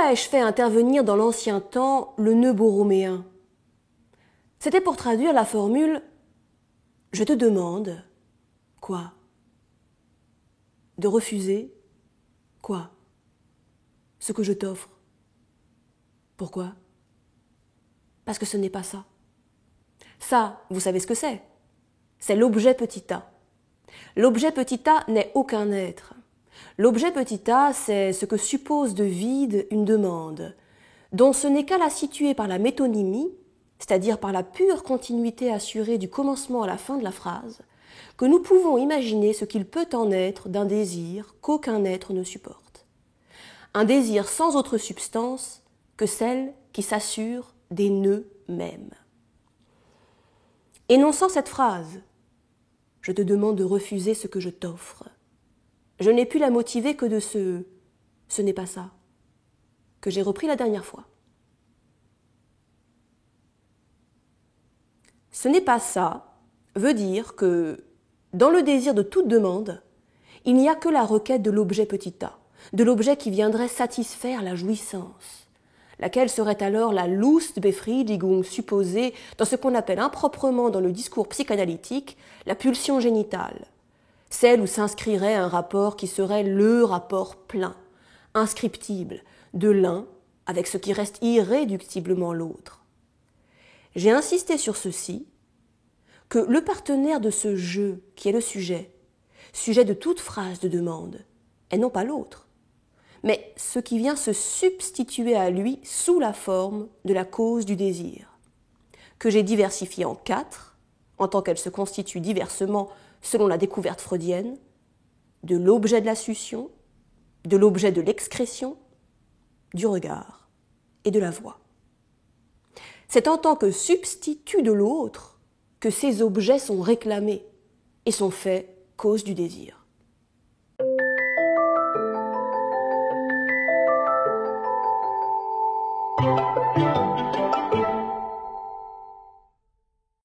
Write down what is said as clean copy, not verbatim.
Pourquoi ai-je fait intervenir dans l'ancien temps le nœud borroméen? C'était pour traduire la formule « Je te demande… » Quoi? De refuser… Quoi? Ce que je t'offre. Pourquoi? Parce que ce n'est pas ça. Ça, vous savez ce que c'est? C'est l'objet petit a. L'objet petit a n'est aucun être. L'objet petit a, c'est ce que suppose de vide une demande, dont ce n'est qu'à la situer par la métonymie, c'est-à-dire par la pure continuité assurée du commencement à la fin de la phrase, que nous pouvons imaginer ce qu'il peut en être d'un désir qu'aucun être ne supporte. Un désir sans autre substance que celle qui s'assure des nœuds mêmes. Énonçant cette phrase, « Je te demande de refuser ce que je t'offre », je n'ai pu la motiver que de ce « ce n'est pas ça » que j'ai repris la dernière fois. Ce n'est pas ça veut dire que, dans le désir de toute demande, il n'y a que la requête de l'objet petit a, de l'objet qui viendrait satisfaire la jouissance, laquelle serait alors la Lustbefriedigung supposée dans ce qu'on appelle improprement dans le discours psychanalytique la pulsion génitale, celle où s'inscrirait un rapport qui serait le rapport plein, inscriptible, de l'un avec ce qui reste irréductiblement l'autre. J'ai insisté sur ceci, que le partenaire de ce jeu qui est le sujet de toute phrase de demande, est non pas l'autre, mais ce qui vient se substituer à lui sous la forme de la cause du désir, que j'ai diversifiée en 4, en tant qu'elle se constitue diversement selon la découverte freudienne, de l'objet de la succion, de l'objet de l'excrétion, du regard et de la voix. C'est en tant que substitut de l'autre que ces objets sont réclamés et sont faits cause du désir.